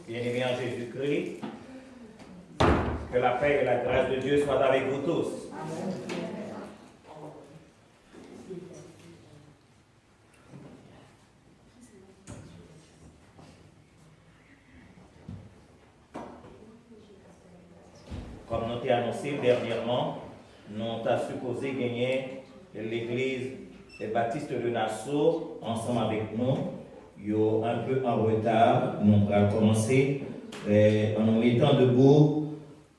Bien-aimés en Jésus-Christ, que la paix et la grâce de Dieu soient avec vous tous. Comme nous t'ai annoncé dernièrement, nous avons supposé gagner l'église des baptistes de Nassau ensemble avec nous. Ils sont un peu en retard. Nous allons commencer en nous mettant debout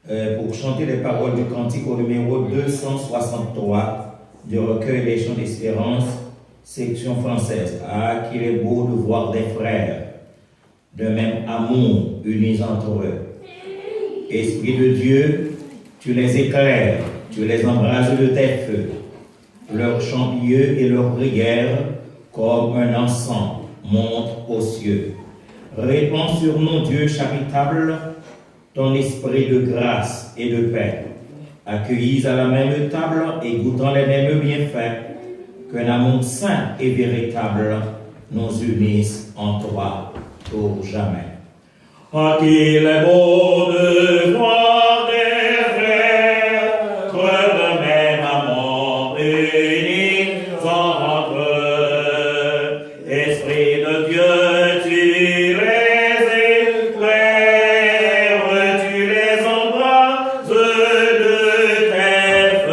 pour chanter les paroles du cantique au numéro 263 du recueil des chants d'espérance, section française. Ah, qu'il est beau de voir des frères de même amour unis entre eux. Esprit de Dieu, tu les éclaires, tu les embrases de tes feux. Leur chant pieux et leur prière, comme un encens, monte aux cieux. Répands sur nous, Dieu charitable, ton esprit de grâce et de paix. Accueillis à la même table et goûtant les mêmes bienfaits, qu'un amour saint et véritable nous unisse en toi pour jamais. Ah, qu'il est beau de voir des frères, de même amour unis entre eux. Esprit de Dieu, tu les éclaires, tu les embrases de tes feux, leurs chants pieux et leurs prières, comme un sang.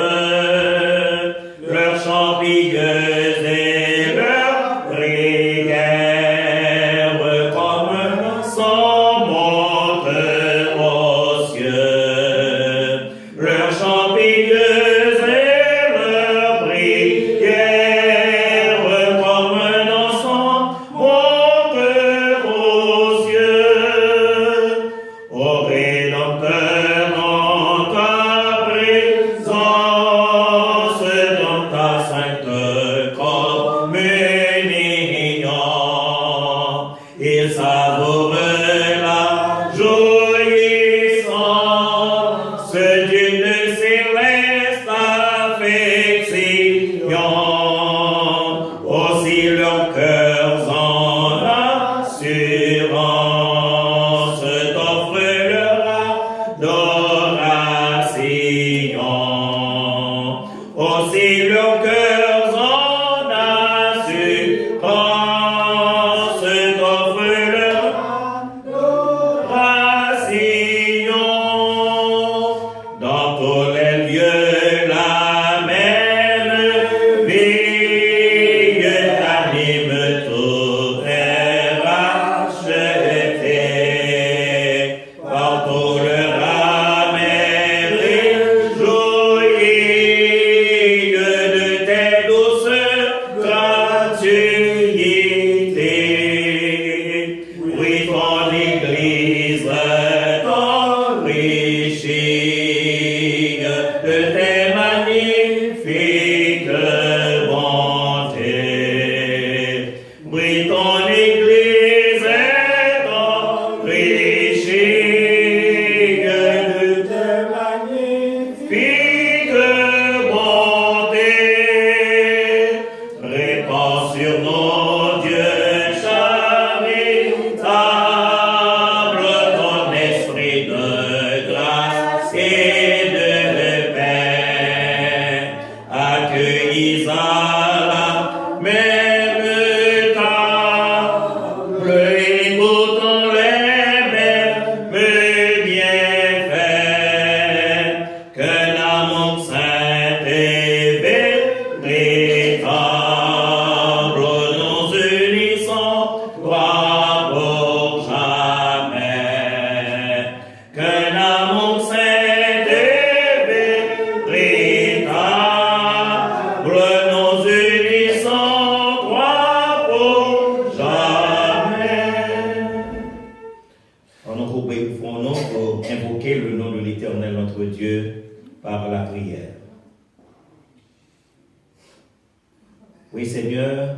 Oui Seigneur,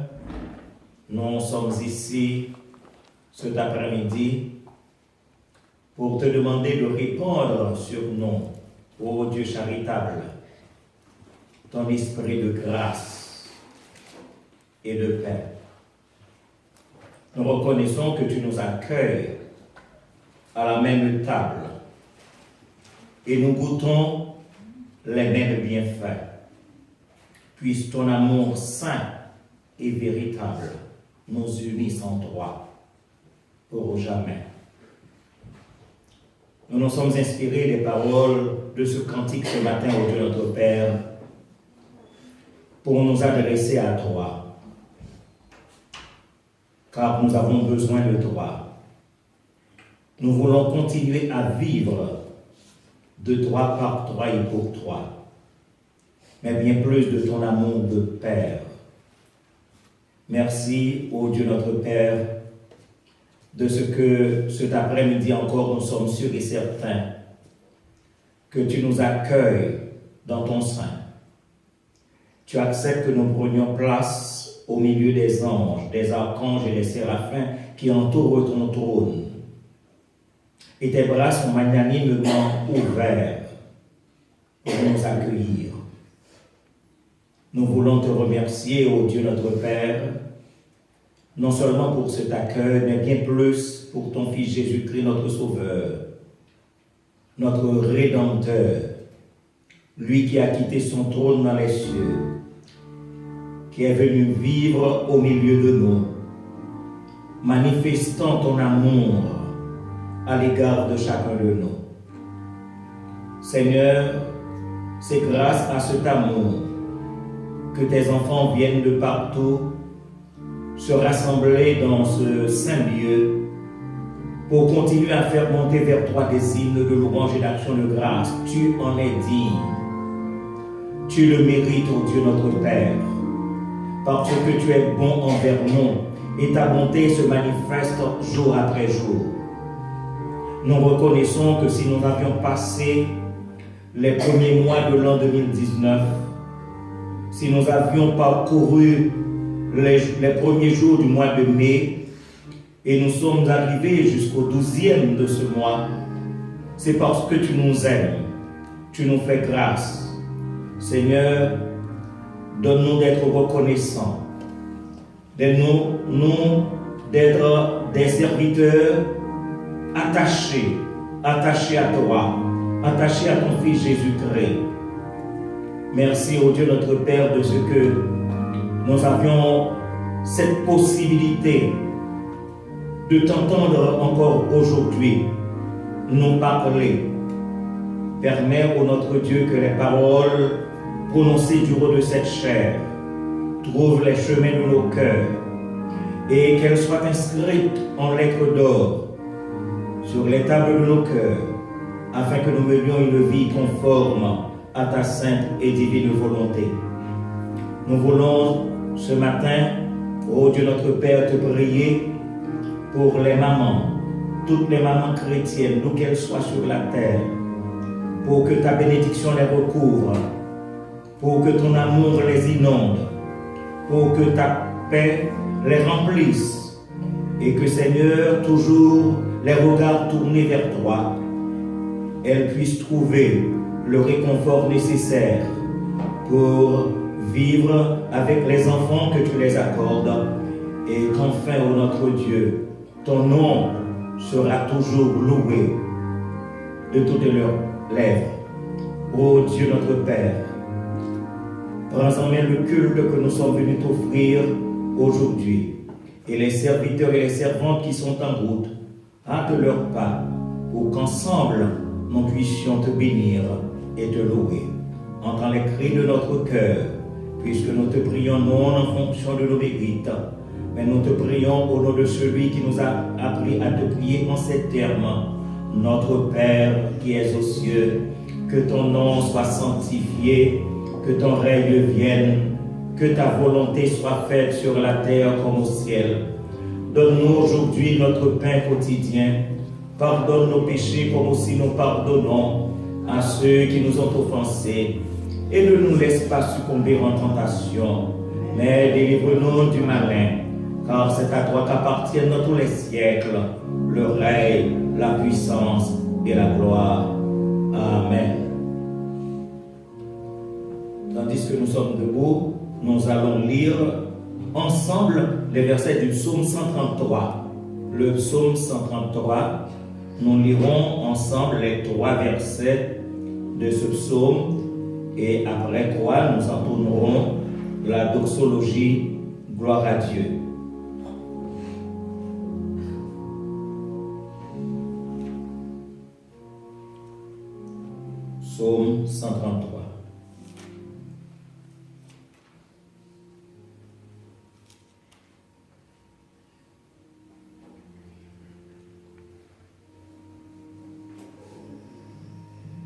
nous sommes ici cet après-midi pour te demander de répandre sur nous, ô Dieu charitable, ton esprit de grâce et de paix. Nous reconnaissons que tu nous accueilles à la même table et nous goûtons les mêmes bienfaits. Puisse ton amour saint et véritable nous unisse en toi pour jamais. Nous nous sommes inspirés des paroles de ce cantique ce matin au Dieu notre Père pour nous adresser à toi, car nous avons besoin de toi. Nous voulons continuer à vivre de toi, par toi et pour toi, mais bien plus de ton amour de Père. Merci, ô Dieu notre Père, de ce que cet après-midi encore nous sommes sûrs et certains que tu nous accueilles dans ton sein. Tu acceptes que nous prenions place au milieu des anges, des archanges et des séraphins qui entourent ton trône. Et tes bras sont magnanimement ouverts pour nous accueillir. Nous voulons te remercier, ô Dieu notre Père, non seulement pour cet accueil, mais bien plus pour ton Fils Jésus-Christ, notre Sauveur, notre Rédempteur, lui qui a quitté son trône dans les cieux, qui est venu vivre au milieu de nous, manifestant ton amour à l'égard de chacun de nous. Seigneur, c'est grâce à cet amour que tes enfants viennent de partout se rassembler dans ce saint lieu pour continuer à faire monter vers toi des hymnes de louange et d'action de grâce. Tu en es digne. Tu le mérites, ô Dieu notre Père, parce que tu es bon envers nous et ta bonté se manifeste jour après jour. Nous reconnaissons que si nous avions passé les premiers mois de l'an 2019, si nous avions parcouru les premiers jours du mois de mai et nous sommes arrivés jusqu'au 12e de ce mois, c'est parce que tu nous aimes, tu nous fais grâce. Seigneur, donne-nous d'être reconnaissants, donne-nous d'être des serviteurs attachés à toi, attachés à ton Fils Jésus-Christ. Merci, ô Dieu notre Père, de ce que nous avions cette possibilité de t'entendre encore aujourd'hui nous parler. Permets, ô notre Dieu, que les paroles prononcées du haut de cette chair trouvent les chemins de nos cœurs et qu'elles soient inscrites en lettres d'or sur les tables de nos cœurs, afin que nous menions une vie conforme à ta sainte et divine volonté. Nous voulons ce matin, ô Dieu notre Père, te prier pour les mamans, toutes les mamans chrétiennes, d'où qu'elles soient sur la terre, pour que ta bénédiction les recouvre, pour que ton amour les inonde, pour que ta paix les remplisse, et que, Seigneur, toujours les regards tournés vers toi, elles puissent trouver le réconfort nécessaire pour vivre avec les enfants que tu les accordes, et qu'enfin, ô notre Dieu, ton nom sera toujours loué de toutes leurs lèvres. Ô Dieu notre Père, prends en main le culte que nous sommes venus t'offrir aujourd'hui, et les serviteurs et les servantes qui sont en route, hâte leur pas, pour qu'ensemble nous puissions te bénir et te louer. Entends les cris de notre cœur, puisque nous te prions non en fonction de nos mérites, mais nous te prions au nom de celui qui nous a appris à te prier en ces termes. Notre Père qui es aux cieux, que ton nom soit sanctifié, que ton règne vienne, que ta volonté soit faite sur la terre comme au ciel. Donne-nous aujourd'hui notre pain quotidien. Pardonne nos péchés comme aussi nous pardonnons à ceux qui nous ont offensés. Et ne nous laisse pas succomber en tentation, mais délivre-nous du malin, car c'est à toi qu'appartiennent tous les siècles, le règne, la puissance et la gloire. Amen. Tandis que nous sommes debout, nous allons lire ensemble les versets du psaume 133. Le psaume 133, nous lirons ensemble les 3 versets de ce psaume et après quoi nous entonnerons la doxologie Gloire à Dieu. Psaume 133.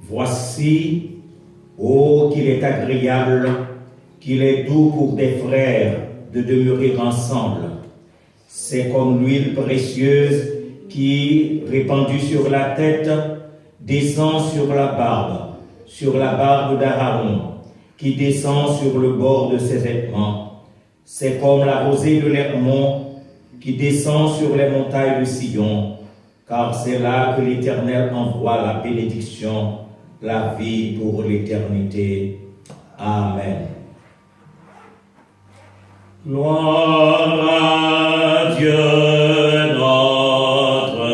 Voici, ô qu'il est agréable, qu'il est doux pour des frères de demeurer ensemble. C'est comme l'huile précieuse qui, répandue sur la tête, descend sur la barbe d'Aaron, qui descend sur le bord de ses vêtements. C'est comme la rosée de l'Hermon qui descend sur les montagnes de Sion, car c'est là que l'Éternel envoie la bénédiction, la vie pour l'éternité. Amen. Gloire à Dieu, notre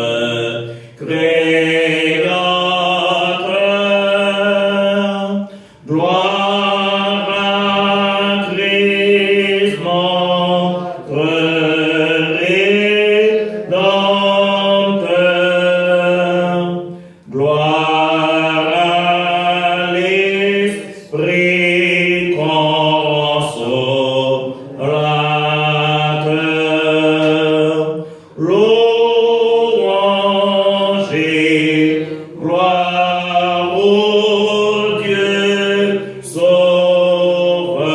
Créateur. Gloire à Christ, notre Rédempteur. Gloire à l'Esprit consolateur. Louange et gloire au Dieu Sauveur.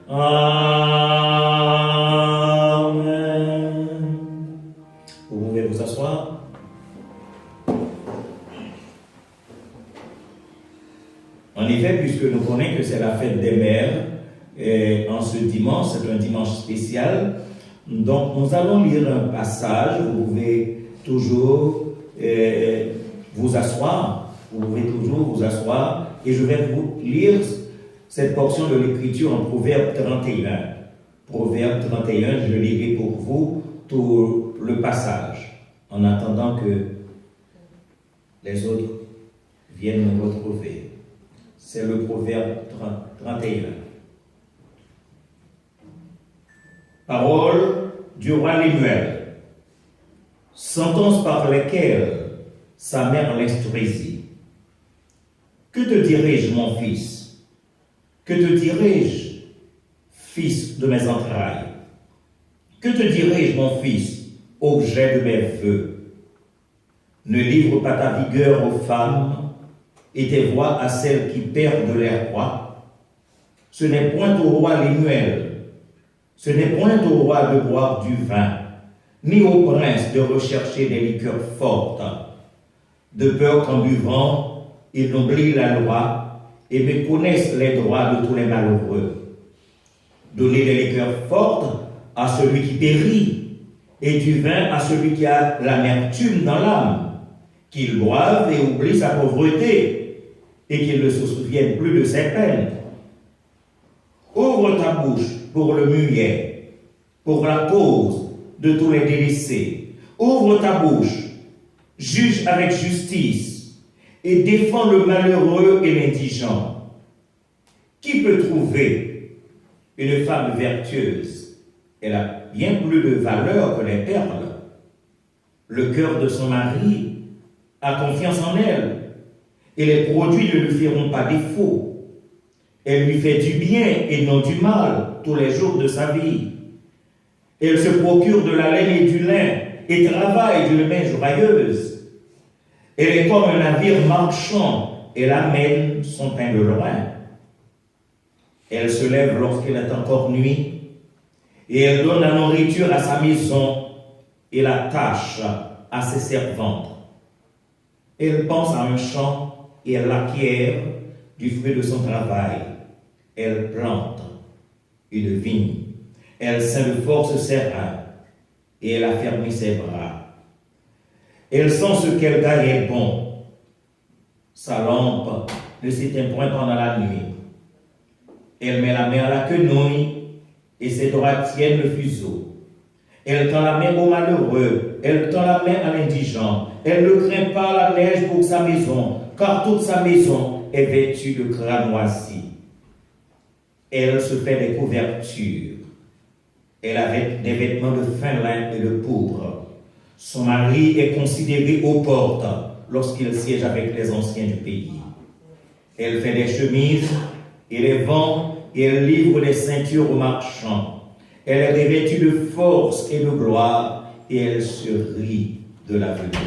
Amen. Vous pouvez vous asseoir. En effet, puisque nous connaissons que c'est la fête des mères, en ce dimanche, c'est un dimanche spécial, donc nous allons lire un passage. Vous pouvez toujours vous asseoir, et je vais vous lire cette portion de l'écriture en Proverbe 31. Proverbe 31, je lirai pour vous tout le passage, en attendant que les autres viennent nous retrouver. C'est le Proverbe 31. Parole du roi Lémuel. Sentence par lesquelles sa mère l'instruisit. Que te dirai-je, mon fils? Que te dirai-je, fils de mes entrailles? Que te dirai-je, mon fils, objet de mes vœux? Ne livre pas ta vigueur aux femmes et tes voix à celles qui perdent les rois. Ce n'est point au roi Lémuel, ce n'est point au roi de boire du vin, ni au prince de rechercher des liqueurs fortes, de peur qu'en buvant, ils n'oublient la loi et méconnaissent les droits de tous les malheureux. Donnez des liqueurs fortes à celui qui périt, et du vin à celui qui a l'amertume dans l'âme, qu'il boive et oublie sa pauvreté, et qu'il ne se souvienne plus de ses peines. Ouvre ta bouche pour le muet, pour la cause de tous les délaissés. Ouvre ta bouche, juge avec justice, et défends le malheureux et l'indigent. Qui peut trouver une femme vertueuse? Elle a bien plus de valeur que les perles. Le cœur de son mari a confiance en elle, et les produits ne lui feront pas défaut. Elle lui fait du bien et non du mal tous les jours de sa vie. Elle se procure de la laine et du lin et travaille d'une main joyeuse. Elle est comme un navire marchand, elle amène son pain de loin. Elle se lève lorsqu'il est encore nuit, et elle donne la nourriture à sa maison et la tâche à ses servantes. Elle pense à un champ et elle l'acquiert du fruit de son travail. Elle plante une vigne. Elle ceint de force ses reins. et elle a fermé ses bras. Elle sent ce qu'elle gagne est bon. Sa lampe ne s'éteint point pendant la nuit. Elle met la main à la quenouille et ses doigts tiennent le fuseau. Elle tend la main au malheureux, elle tend la main à l'indigent. Elle ne craint pas la neige pour sa maison, car toute sa maison est vêtue de crânoisie. Elle se fait des couvertures. Elle a des vêtements de fin lin et de pourpre. Son mari est considéré aux portes lorsqu'il siège avec les anciens du pays. Elle fait des chemises et les vend et elle livre des ceintures aux marchands. Elle est revêtue de force et de gloire et elle se rit de l'avenir.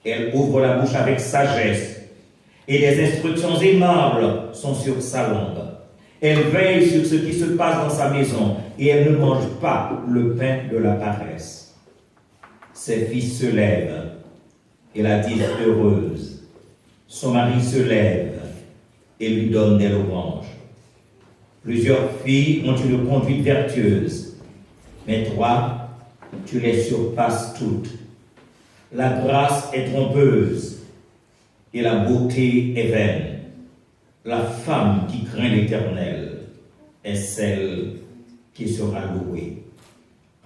Elle ouvre la bouche avec sagesse et des instructions aimables sont sur sa langue. Elle veille sur ce qui se passe dans sa maison et elle ne mange pas le pain de la paresse. Ses fils se lèvent et la disent heureuse. Son mari se lève et lui donne des louanges. Plusieurs filles ont une conduite vertueuse, mais toi, tu les surpasses toutes. La grâce est trompeuse et la beauté est vaine. La femme qui craint l'Éternel est celle qui sera louée.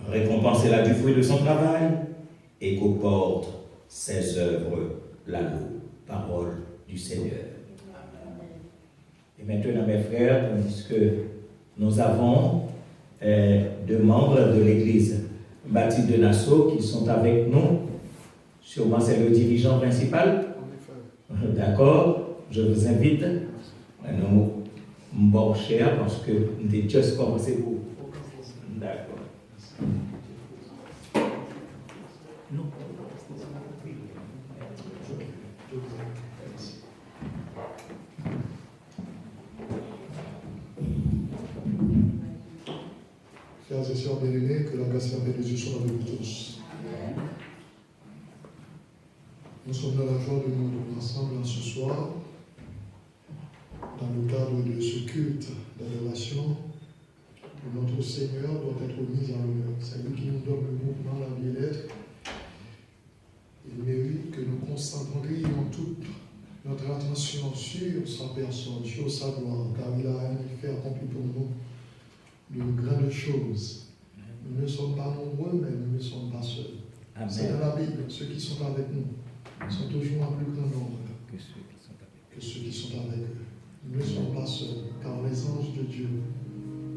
Récompensez-la du fruit de son travail et qu'au porte ses œuvres la louent. Parole du Seigneur. Et maintenant, mes frères, tandis que nous avons deux membres de l'église baptiste de Nassau qui sont avec nous, sûrement c'est le dirigeant principal. D'accord, je vous invite à nous m'borcher parce que nous avons juste commencé pour. D'accord. Non. Frères et sœurs bien-aimés, que la grâce et la paix de Dieu soient avec vous tous. Nous sommes dans la joie de nous retrouver ensemble ce soir, dans le cadre de ce culte d'adoration, où notre Seigneur doit être mis en l'honneur. C'est lui qui nous donne le mouvement, la vie et l'être. Il mérite que nous concentrions toute notre attention sur sa personne, sur sa gloire, car il a en effet accompli pour nous de grandes choses. Nous ne sommes pas nombreux, mais nous ne sommes pas seuls. Amen. C'est dans la Bible, ceux qui sont avec nous sont toujours en plus grand nombre que ceux qui sont avec eux. Nous ne sommes pas seuls, car les anges de Dieu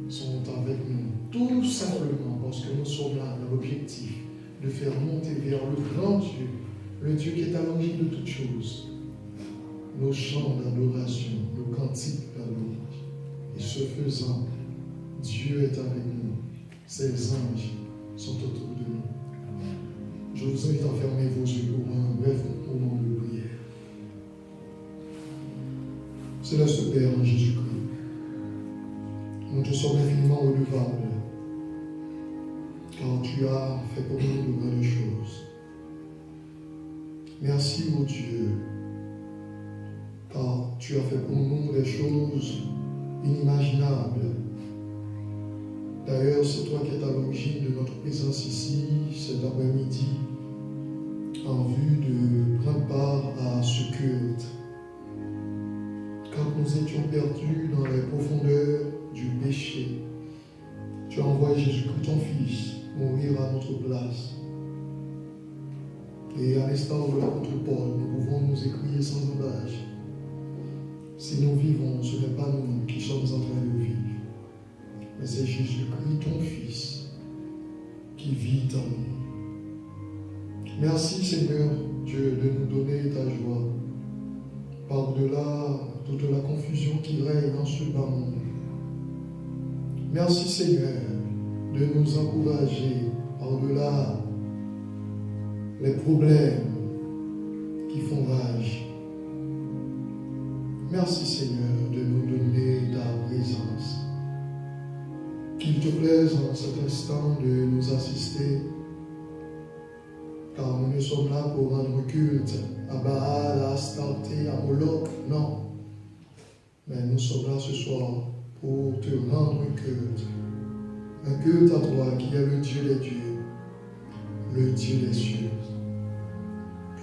sont avec nous, tout simplement parce que nous sommes là dans l'objectif de faire monter vers le grand Dieu, le Dieu qui est à l'origine de toutes choses, nos chants d'adoration, nos cantiques d'adoration. Et ce faisant, Dieu est avec nous, ses anges sont autour de nous. Je vous invite à fermer vos yeux pour un bref moment de prière. Céleste Père en Jésus-Christ, nous te sommes infiniment redevables, car tu as fait pour nous de grandes choses. Merci, mon Dieu, car tu as fait pour nous des choses inimaginables. D'ailleurs, c'est toi qui es à l'origine de notre présence ici, cet après-midi, en vue de prendre part à ce culte. Quand nous étions perdus dans les profondeurs du péché, tu as envoyé Jésus-Christ, ton Fils, mourir à notre place. Et à l'instar de l'apôtre Paul, nous pouvons nous écrier sans embâche. Si nous vivons, ce n'est pas nous qui sommes en train de vivre, mais c'est Jésus-Christ, ton Fils, qui vit en nous. Merci Seigneur Dieu de nous donner ta joie, par-delà toute la confusion qui règne dans ce bas monde. Merci Seigneur de nous encourager par-delà les problèmes qui font rage. Merci Seigneur de nous donner ta présence. Qu'il te plaise en cet instant de nous assister, car nous ne sommes là pour rendre culte à Baal, à Astarté, à Moloch, non. Mais nous sommes là ce soir pour te rendre un culte à toi qui es le Dieu des dieux, le Dieu des cieux.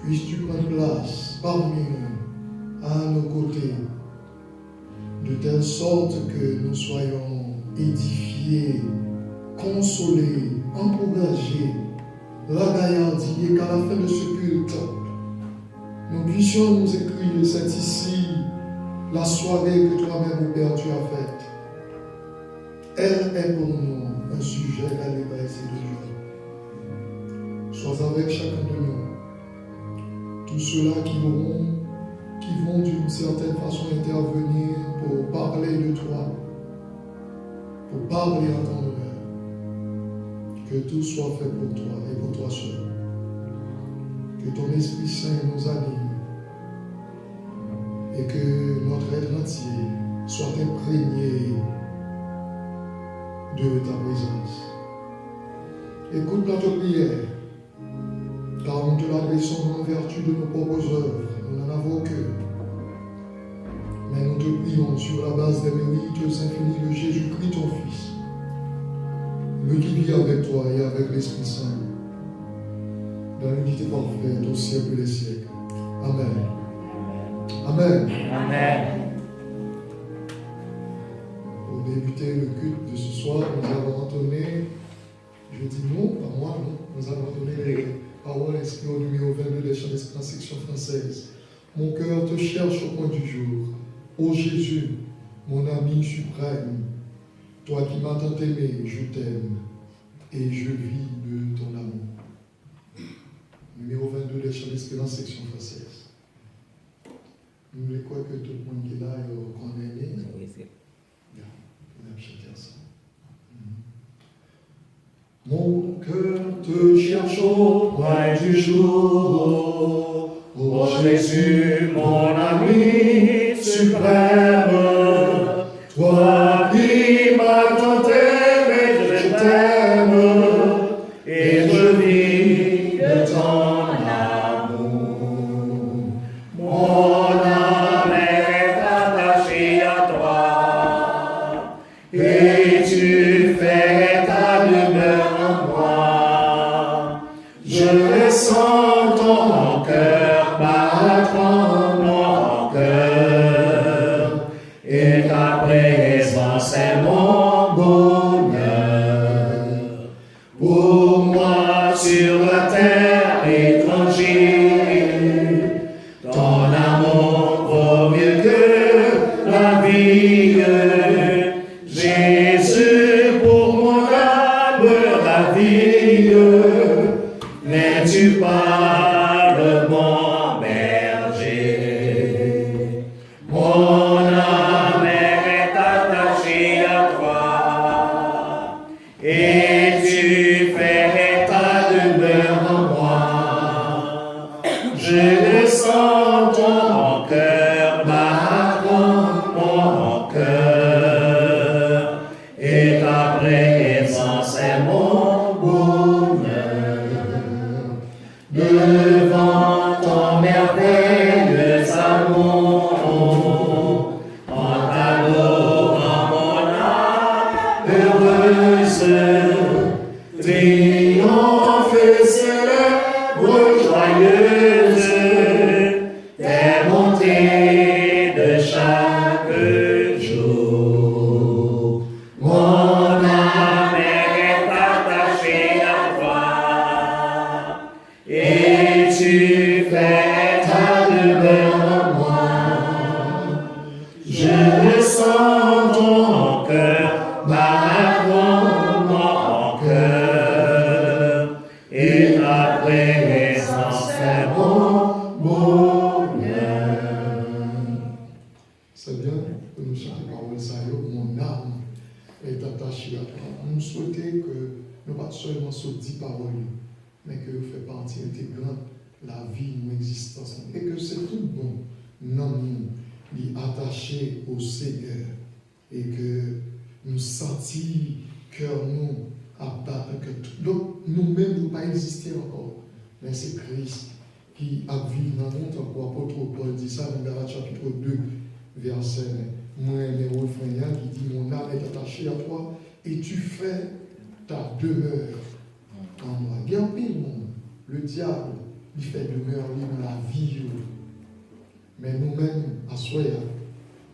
Puisses-tu prendre place parmi nous, à nos côtés, de telle sorte que nous soyons édifiés, consolés, encouragés, ragaillardis, et qu'à la fin de ce culte, nous puissions nous écrire, c'est ici la soirée que toi-même, mon Père, tu as faite. Elle est pour nous un sujet d'allégresse et de joie. Sois avec chacun de nous. Tous ceux-là qui vont d'une certaine façon intervenir pour parler de toi, pour parler en ton honneur. Que tout soit fait pour toi et pour toi seul. Que ton Esprit Saint nous anime et que notre être entier soit imprégné de ta présence. Écoute notre prière, car nous te l'adressons en vertu de nos propres œuvres. Nous n'en avons que. Mais nous te prions sur la base des mérites infinis de Jésus-Christ, ton Fils, le qui vit avec toi et avec l'Esprit Saint, dans l'unité parfaite au siècle des siècles. Amen. Amen. Amen. Pour débuter le culte de ce soir, nous avons entonné, je dis non, pas moi, non, nous avons entonné les paroles inscrites au numéro 22 des chants d'Espérance section française. Mon cœur te cherche au point du jour. Ô Jésus, mon ami suprême, toi qui m'as tant aimé, je t'aime et je vis de ton amour. Numéro 22 des chants d'Espérance section française. Nous voulons quoi que tout le monde qui est là connaît. Oui, c'est. Bien, on va chanter ensemble. Mon cœur te cherche au point du jour. Ô Jésus, mon ami suprême, toi qui m'as tant aimé, je t'aime et je vis de ton amour. Mon âme est attachée à toi et tu fais ta demeure en moi. Je sens ton cœur battre en mon cœur et ta présence est mon bonheur. Pour moi sur la terre étranger, ton amour vaut mieux que la vie. Jésus, pour mon âme ravie, n'es-tu pas le bon berger? Mon âme est attachée à toi et tu fais ta demeure en moi. Je sens ton cœur battre en mon cœur et ta présence est mon bonheur. Devant ton merveilleux amour, en t'adorant mon âme heureuse, triomphe célèbre, joyeuse, tes bontés de chaque jour. Mon âme est attachée à toi et tu fais ta demeure en moi. Je sens ton cœur battre en mon cœur et ta présence est mon bonheur. C'est bien que nous chantions parole ça, mon âme est attachée à toi. Nous souhaitons que nous pas seulement sur 10 paroles, mais que vous faites partie intégrante de la vie, de l'existence, et que c'est tout bon, non nous, attaché au Seigneur, et que nous sentions cœur nous à battre, que donc nous-mêmes nous pas exister encore, mais c'est Christ qui a vécu dans nous, tant qu'apôtre Paul dit ça dans Galates chapitre 2, verset 1. Moi, les refrains qui dit mon âme est attachée à toi et tu fais ta demeure en moi. Il y a un monde Le diable, il fait demeurer dans la vie. Mais nous-mêmes, à soi,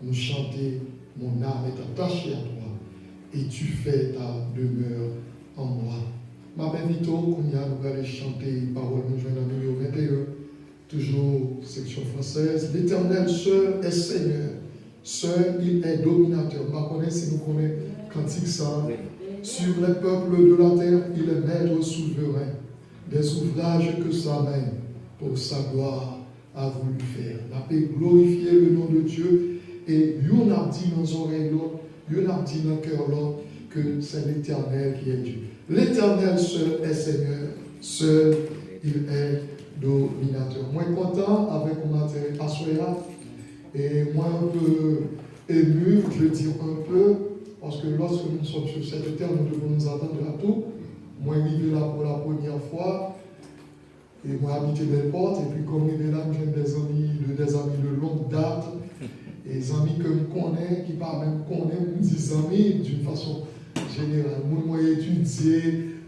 nous chantons, mon âme est attachée à toi, et tu fais ta demeure en moi. Ma belle Vito, qu'on y a, nous allons chanter parole, nous jouons dans le numéro 21, toujours section française. L'Éternel seul est Seigneur, seul il est dominateur. Ma connaissance, si nous connaissons cantique ça, sur les peuples de la terre, il est maître souverain, des ouvrages que sa main, pour sa gloire, a voulu faire. On a pu glorifier le nom de Dieu et on a dit dans nos oreilles, on a dit dans le cœur que c'est l'Éternel qui est Dieu. L'Éternel seul est Seigneur, seul il est dominateur. Moi content avec mon matériel Assoya et moi un peu ému, je veux dire un peu, parce que lorsque nous sommes sur cette terre, nous devons nous attendre à tout. Moi arrivé là pour la première fois. Et moi, habité des portes, et puis comme il est là, j'ai des amis de longue date, et des amis que je connais, qui pas même connaissent, me disent amis d'une façon générale. Moi, étudié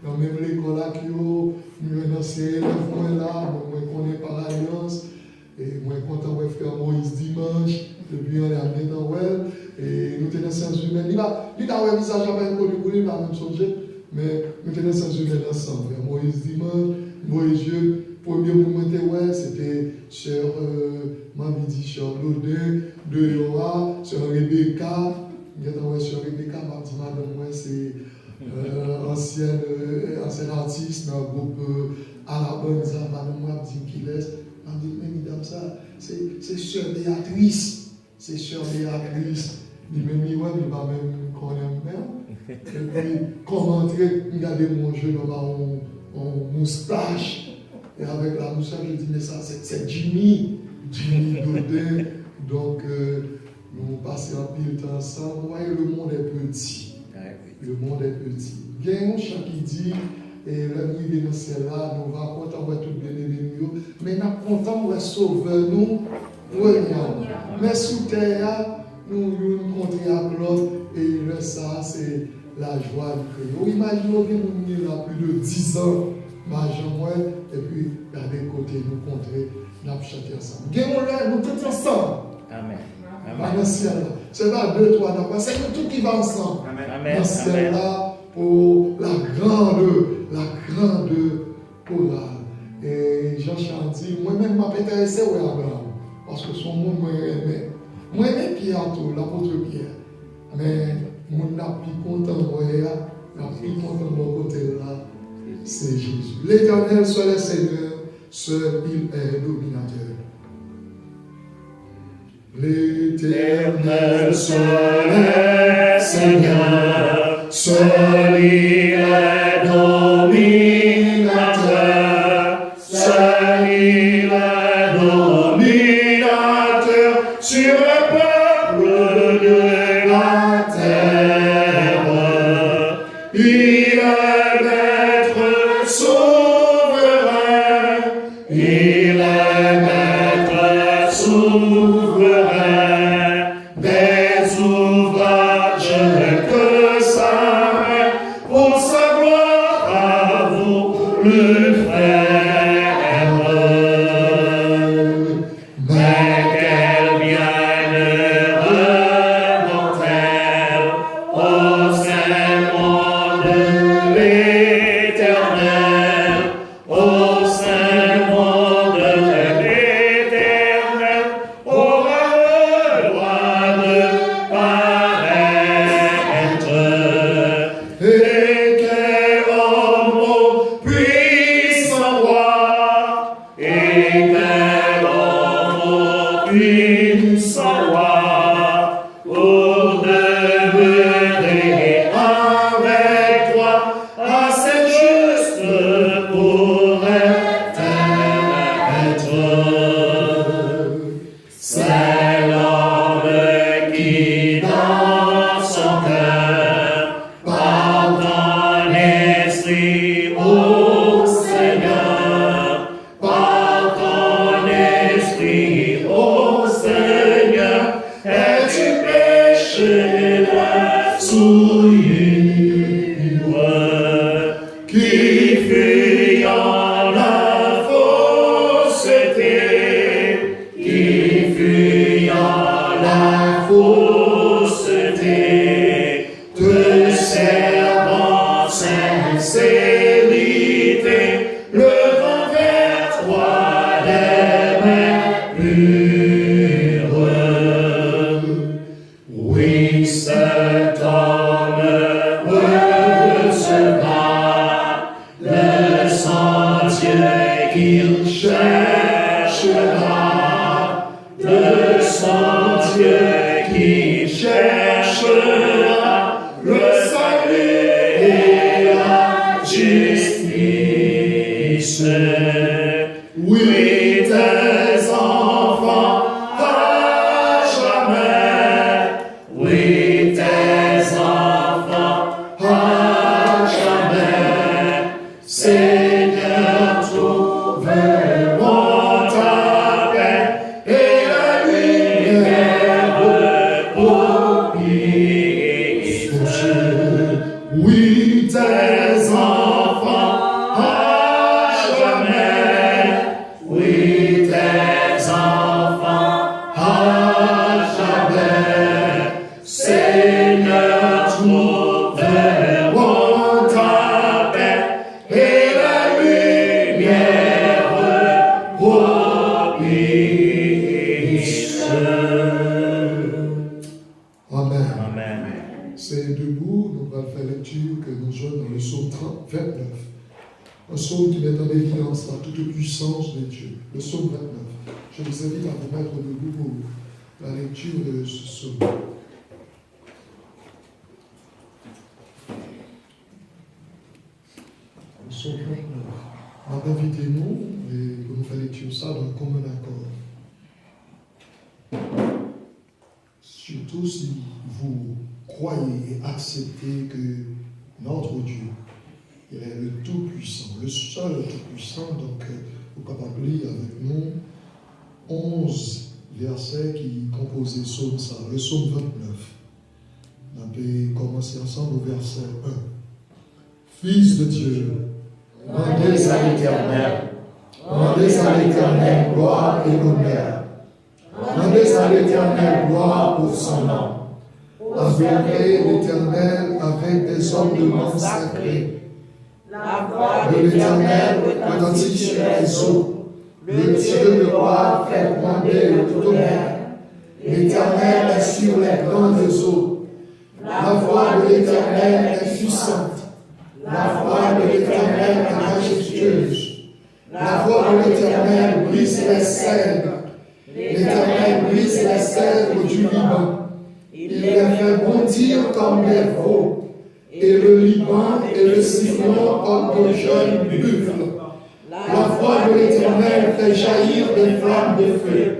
dans même l'école là, nous sommes ancien élève, là, moi, connais par alliance, et moi, content de frère Moïse dimanche, depuis on est amené dans Well, et nous tenons sciences humaines. Il a un visage à peine connu pour lui, il n'a même changé, mais nous tenons sciences humaines ensemble. Moïse dimanche, Moïse Dieu. Premier moment, c'était Sœur Mamidi, Sœur Lodin, de Yora, Sœur Rebecca. Sœur Rebecca m'a dit, madame, c'est ancienne artiste dans le groupe Alabanza. Madame, m'a dit qu'il laisse. M'a dit, mais madame, ça, c'est Sœur Béatrice. C'est Sœur Béatrice. Il m'a dit, ouais, il m'a même connaître même. Et puis, comment entrer, regardez mon jeu dans mon moustache. Et avec la moustache, je dis, mais ça, c'est Jimmy Dodin. Donc, nous passons un peu de temps ensemble. Vous voyez, le monde est petit. Le monde est petit. Il y a un chant qui dit, et la nuit est dans celle-là, nous va content de tout bien aimé, mais nous sommes contents de sauver nous. Mais sous terre, nous rencontrons à l'autre, et ça, c'est la joie du Créole. Imaginez que nous sommes là plus de 10 ans. Et puis, regardez côté, nous contrer, nous chanter ensemble. Gagnons-le, nous tous ensemble. Amen. C'est pas 2, 3, c'est nous tous qui va ensemble. Amen. C'est là pour la grande chorale. Et Jean Chanty, moi-même, m'a intéressé à Abraham. Parce que son monde, moi, aimé. Moi, aimé Pierre, l'apôtre Pierre. Mais, moi, n'a plus content, moi, n'a plus content de mon côté là. C'est Jésus. L'Éternel seul est Seigneur, seul il est dominateur. L'Éternel seul est Seigneur, seul il est dominateur, seul il est dominateur sur le peuple de la terre. Il est souverain, il est maître souverain, des ouvrages que sa main, pour sa gloire a voulu faire. Mais quel bienheureux mortel, au sein monde l'Éternel, au sein monde qui cherchera de son Dieu, qui cherchera le salut et la justice. Oui, tes enfants à jamais. Oui, tes enfants à jamais. Seigneur, trouveront ta paix et la lumière pour vivre. Oui, tes enfants à jamais. Oui, tes enfants à jamais. Seigneur, trouveront ta paix et la lumière propice. Amen. Amen. C'est debout, nous allons faire lecture que nous jouons dans le psaume 29. Un psaume qui met en évidence la toute puissance de Dieu. Le psaume 29. Je vous invite à vous mettre debout pour la lecture de ce psaume. Le psaume 29. Invitez-nous et pour nous faire lecture ça dans un commun accord. Surtout si vous croyez et acceptez que notre Dieu, il est le Tout-Puissant, le seul Tout-Puissant. Donc, vous pouvez lire avec nous 11 versets qui composent le psaume, ça, le psaume 29. On peut commencer ensemble au verset 1. Fils de Dieu, rendez à l'Éternel gloire et honneur. Rendez à l'Éternel gloire pour son nom. Adorez l'Éternel avec des hommes de monde sacrés. La voix De l'Éternel retentit sur les eaux. Le Dieu de roi fait gronder le tonnerre. L'Éternel est sur les grandes eaux. La voix de l'Éternel est puissante. La voix de l'Éternel est majestueuse. La voix de l'Éternel brise les cèdres. L'Éternel brise les cèdres du Liban. Il les fait bondir comme des veaux. Et le Liban et le Sirion comme de jeunes buffles. La voix de l'Éternel fait jaillir des flammes de feu.